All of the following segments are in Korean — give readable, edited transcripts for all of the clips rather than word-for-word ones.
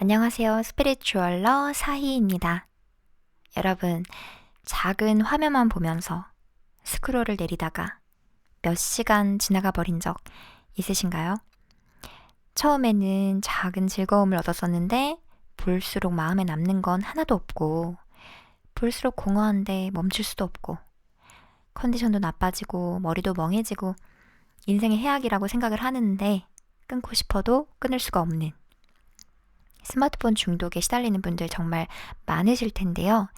안녕하세요. 스피리추얼러 사희입니다. 여러분, 작은 화면만 보면서 스크롤을 내리다가 몇 시간 지나가 버린 적 있으신가요? 처음에는 작은 즐거움을 얻었었는데 볼수록 마음에 남는 건 하나도 없고 볼수록 공허한데 멈출 수도 없고 컨디션도 나빠지고 머리도 멍해지고 인생의 해악이라고 생각을 하는데 끊고 싶어도 끊을 수가 없는 스마트폰 중독에 시달리는 분들 정말 많으실 텐데요.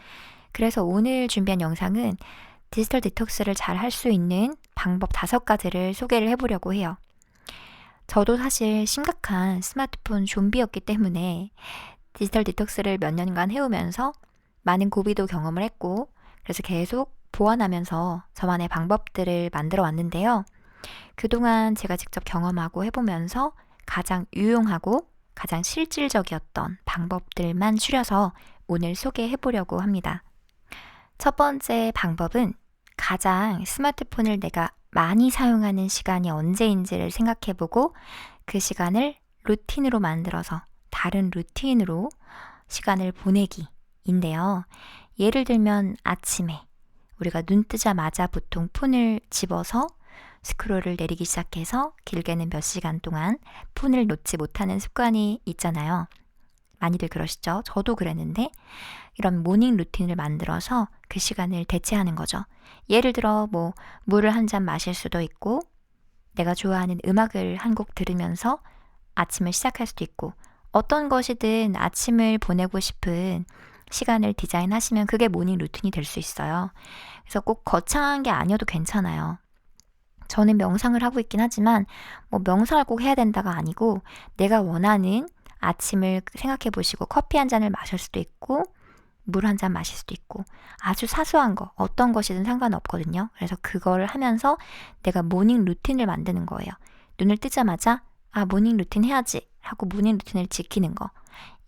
그래서 오늘 준비한 영상은 디지털 디톡스를 잘 할 수 있는 방법 5가지를 소개를 해보려고 해요. 저도 사실 심각한 스마트폰 좀비였기 때문에 디지털 디톡스를 몇 년간 해오면서 많은 고비도 경험을 했고 그래서 계속 보완하면서 저만의 방법들을 만들어 왔는데요. 그동안 제가 직접 경험하고 해보면서 가장 유용하고 가장 실질적이었던 방법들만 추려서 오늘 소개해 보려고 합니다. 첫 번째 방법은 가장 스마트폰을 내가 많이 사용하는 시간이 언제인지를 생각해 보고 그 시간을 루틴으로 만들어서 다른 루틴으로 시간을 보내기인데요. 예를 들면 아침에 우리가 눈 뜨자마자 보통 폰을 집어서 스크롤을 내리기 시작해서 길게는 몇 시간 동안 폰을 놓지 못하는 습관이 있잖아요. 많이들 그러시죠? 저도 그랬는데 이런 모닝 루틴을 만들어서 그 시간을 대체하는 거죠. 예를 들어 물을 한 잔 마실 수도 있고 내가 좋아하는 음악을 한 곡 들으면서 아침을 시작할 수도 있고 어떤 것이든 아침을 보내고 싶은 시간을 디자인하시면 그게 모닝 루틴이 될 수 있어요. 그래서 꼭 거창한 게 아니어도 괜찮아요. 저는 명상을 하고 있긴 하지만 명상을 꼭 해야 된다가 아니고 내가 원하는 아침을 생각해 보시고 커피 한 잔을 마실 수도 있고 물 한 잔 마실 수도 있고 아주 사소한 거 어떤 것이든 상관없거든요. 그래서 그걸 하면서 내가 모닝 루틴을 만드는 거예요. 눈을 뜨자마자 모닝 루틴 해야지 하고 모닝 루틴을 지키는 거.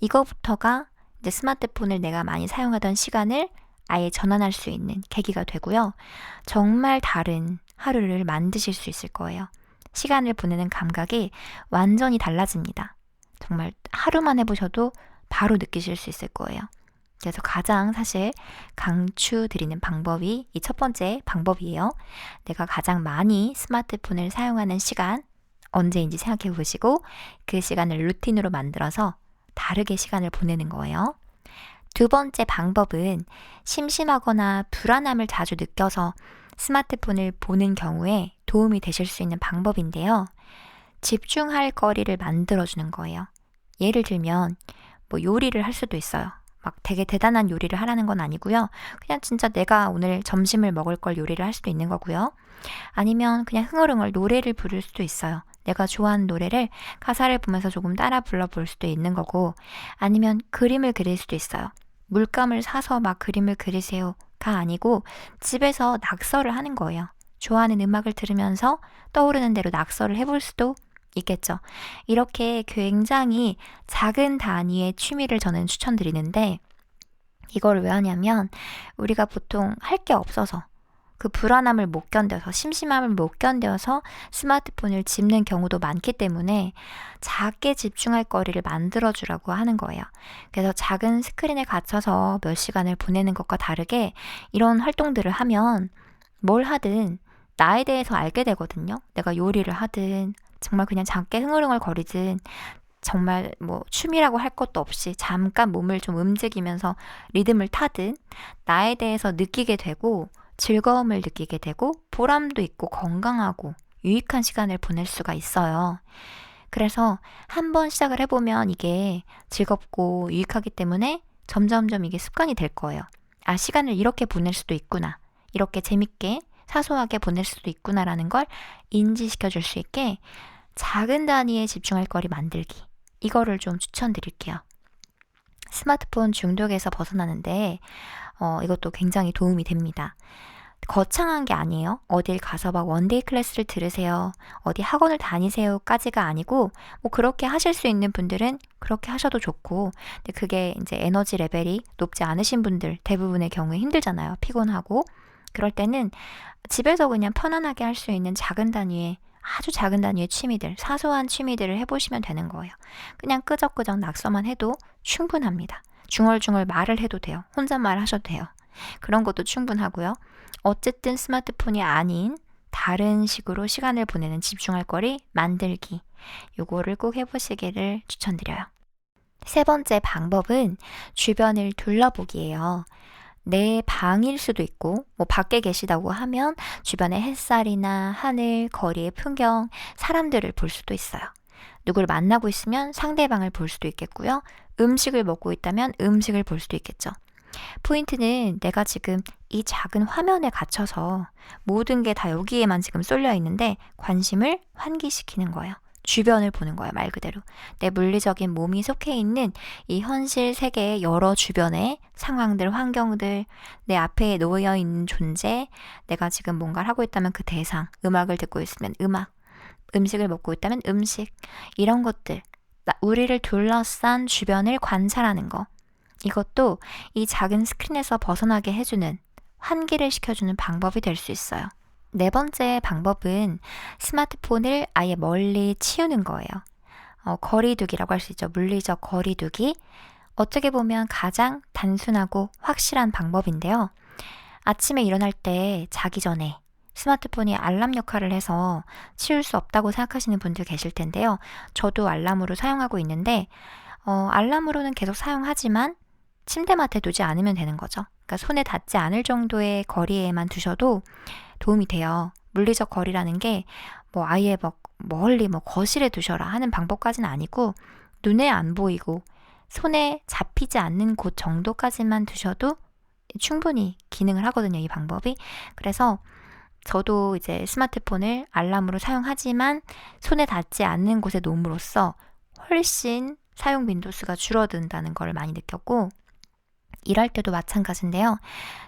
이거부터가 이제 스마트폰을 내가 많이 사용하던 시간을 아예 전환할 수 있는 계기가 되고요. 정말 다른 하루를 만드실 수 있을 거예요. 시간을 보내는 감각이 완전히 달라집니다. 정말 하루만 해보셔도 바로 느끼실 수 있을 거예요. 그래서 가장 사실 강추드리는 방법이 이 첫 번째 방법이에요. 내가 가장 많이 스마트폰을 사용하는 시간 언제인지 생각해 보시고 그 시간을 루틴으로 만들어서 다르게 시간을 보내는 거예요. 두 번째 방법은 심심하거나 불안함을 자주 느껴서 스마트폰을 보는 경우에 도움이 되실 수 있는 방법인데요. 집중할 거리를 만들어주는 거예요. 예를 들면 요리를 할 수도 있어요. 막 되게 대단한 요리를 하라는 건 아니고요. 그냥 진짜 내가 오늘 점심을 먹을 걸 요리를 할 수도 있는 거고요. 아니면 그냥 흥얼흥얼 노래를 부를 수도 있어요. 내가 좋아하는 노래를 가사를 보면서 조금 따라 불러볼 수도 있는 거고 아니면 그림을 그릴 수도 있어요. 물감을 사서 막 그림을 그리세요가 아니고 집에서 낙서를 하는 거예요. 좋아하는 음악을 들으면서 떠오르는 대로 낙서를 해볼 수도 있겠죠. 이렇게 굉장히 작은 단위의 취미를 저는 추천드리는데 이걸 왜 하냐면 우리가 보통 할 게 없어서 그 불안함을 못 견뎌서 심심함을 못 견뎌서 스마트폰을 집는 경우도 많기 때문에 작게 집중할 거리를 만들어주라고 하는 거예요. 그래서 작은 스크린에 갇혀서 몇 시간을 보내는 것과 다르게 이런 활동들을 하면 뭘 하든 나에 대해서 알게 되거든요. 내가 요리를 하든 정말 그냥 작게 흥얼흥얼 거리든 정말 취미라고 할 것도 없이 잠깐 몸을 좀 움직이면서 리듬을 타든 나에 대해서 느끼게 되고 즐거움을 느끼게 되고 보람도 있고 건강하고 유익한 시간을 보낼 수가 있어요. 그래서 한번 시작을 해보면 이게 즐겁고 유익하기 때문에 점점점 이게 습관이 될 거예요. 시간을 이렇게 보낼 수도 있구나. 이렇게 재밌게 사소하게 보낼 수도 있구나라는 걸 인지시켜 줄 수 있게 작은 단위에 집중할 거리 만들기. 이거를 좀 추천드릴게요. 스마트폰 중독에서 벗어나는데 이것도 굉장히 도움이 됩니다. 거창한 게 아니에요. 어딜 가서 막 원데이 클래스를 들으세요. 어디 학원을 다니세요까지가 아니고 그렇게 하실 수 있는 분들은 그렇게 하셔도 좋고 근데 그게 이제 에너지 레벨이 높지 않으신 분들 대부분의 경우에 힘들잖아요. 피곤하고 그럴 때는 집에서 그냥 편안하게 할 수 있는 작은 단위의 아주 작은 단위의 취미들, 사소한 취미들을 해보시면 되는 거예요. 그냥 끄적끄적 낙서만 해도 충분합니다. 중얼중얼 말을 해도 돼요. 혼잣말 하셔도 돼요. 그런 것도 충분하고요. 어쨌든 스마트폰이 아닌 다른 식으로 시간을 보내는 집중할 거리 만들기. 요거를 꼭 해보시기를 추천드려요. 세 번째 방법은 주변을 둘러보기예요. 내 방일 수도 있고, 밖에 계시다고 하면 주변의 햇살이나 하늘, 거리의 풍경, 사람들을 볼 수도 있어요. 누굴 만나고 있으면 상대방을 볼 수도 있겠고요. 음식을 먹고 있다면 음식을 볼 수도 있겠죠. 포인트는 내가 지금 이 작은 화면에 갇혀서 모든 게 다 여기에만 지금 쏠려 있는데 관심을 환기시키는 거예요. 주변을 보는 거예요, 말 그대로. 내 물리적인 몸이 속해 있는 이 현실 세계의 여러 주변의 상황들, 환경들, 내 앞에 놓여 있는 존재, 내가 지금 뭔가를 하고 있다면 그 대상, 음악을 듣고 있으면 음악, 음식을 먹고 있다면 음식, 이런 것들, 우리를 둘러싼 주변을 관찰하는 거. 이것도 이 작은 스크린에서 벗어나게 해주는, 환기를 시켜주는 방법이 될 수 있어요. 네 번째 방법은 스마트폰을 아예 멀리 치우는 거예요. 거리두기라고 할 수 있죠. 물리적 거리두기. 어떻게 보면 가장 단순하고 확실한 방법인데요. 아침에 일어날 때 자기 전에 스마트폰이 알람 역할을 해서 치울 수 없다고 생각하시는 분들 계실 텐데요. 저도 알람으로 사용하고 있는데 알람으로는 계속 사용하지만 침대맡에 두지 않으면 되는 거죠. 그러니까 손에 닿지 않을 정도의 거리에만 두셔도 도움이 돼요. 물리적 거리라는 게 아예 멀리 거실에 두셔라 하는 방법까지는 아니고 눈에 안 보이고 손에 잡히지 않는 곳 정도까지만 두셔도 충분히 기능을 하거든요, 이 방법이. 그래서 저도 이제 스마트폰을 알람으로 사용하지만 손에 닿지 않는 곳에 놓음으로써 훨씬 사용 빈도수가 줄어든다는 걸 많이 느꼈고, 일할 때도 마찬가지인데요.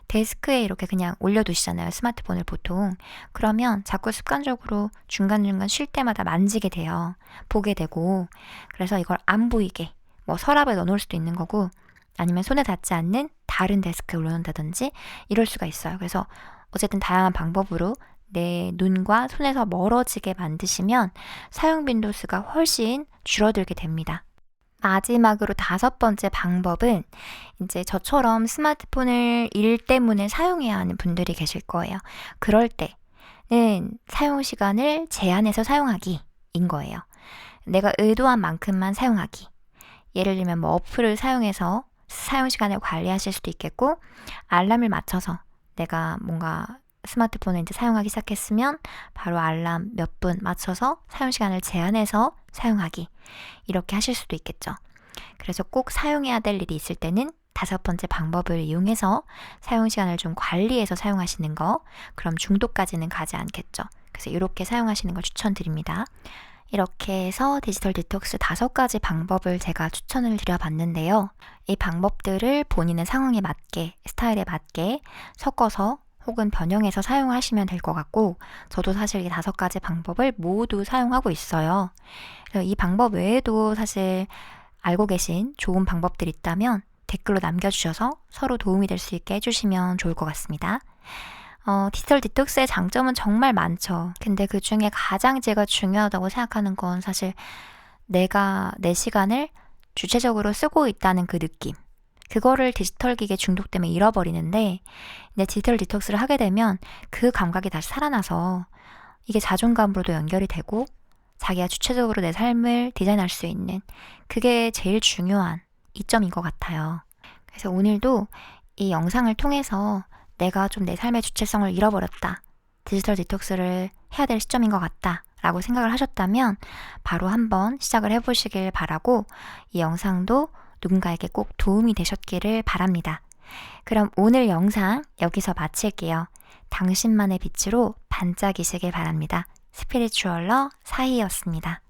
데스크에 이렇게 그냥 올려두시잖아요, 스마트폰을 보통. 그러면 자꾸 습관적으로 중간중간 쉴 때마다 만지게 돼요. 보게 되고. 그래서 이걸 안 보이게 서랍에 넣어놓을 수도 있는 거고, 아니면 손에 닿지 않는 다른 데스크에 올려놓는다든지 이럴 수가 있어요. 그래서 어쨌든 다양한 방법으로 내 눈과 손에서 멀어지게 만드시면 사용 빈도수가 훨씬 줄어들게 됩니다. 마지막으로 다섯 번째 방법은 이제 저처럼 스마트폰을 일 때문에 사용해야 하는 분들이 계실 거예요. 그럴 때는 사용 시간을 제한해서 사용하기인 거예요. 내가 의도한 만큼만 사용하기. 예를 들면 어플을 사용해서 사용 시간을 관리하실 수도 있겠고, 알람을 맞춰서 내가 뭔가 스마트폰을 이제 사용하기 시작했으면 바로 알람 몇 분 맞춰서 사용 시간을 제한해서 사용하기. 이렇게 하실 수도 있겠죠. 그래서 꼭 사용해야 될 일이 있을 때는 다섯 번째 방법을 이용해서 사용 시간을 좀 관리해서 사용하시는 거. 그럼 중독까지는 가지 않겠죠. 그래서 이렇게 사용하시는 걸 추천드립니다. 이렇게 해서 디지털 디톡스 5가지 방법을 제가 추천을 드려봤는데요. 이 방법들을 본인의 상황에 맞게, 스타일에 맞게 섞어서 혹은 변형해서 사용하시면 될 것 같고, 저도 사실 이 5가지 방법을 모두 사용하고 있어요. 이 방법 외에도 사실 알고 계신 좋은 방법들이 있다면 댓글로 남겨주셔서 서로 도움이 될 수 있게 해주시면 좋을 것 같습니다. 디지털 디톡스의 장점은 정말 많죠. 근데 그 중에 가장 제가 중요하다고 생각하는 건 사실 내가 내 시간을 주체적으로 쓰고 있다는 그 느낌. 그거를 디지털 기기에 중독되면 잃어버리는데, 이제 디지털 디톡스를 하게 되면 그 감각이 다시 살아나서 이게 자존감으로도 연결이 되고 자기가 주체적으로 내 삶을 디자인할 수 있는, 그게 제일 중요한 이점인 것 같아요. 그래서 오늘도 이 영상을 통해서 내가 좀 내 삶의 주체성을 잃어버렸다, 디지털 디톡스를 해야 될 시점인 것 같다 라고 생각을 하셨다면 바로 한번 시작을 해보시길 바라고, 이 영상도 누군가에게 꼭 도움이 되셨기를 바랍니다. 그럼 오늘 영상 여기서 마칠게요. 당신만의 빛으로 반짝이시길 바랍니다. 스피리추얼러 사희였습니다.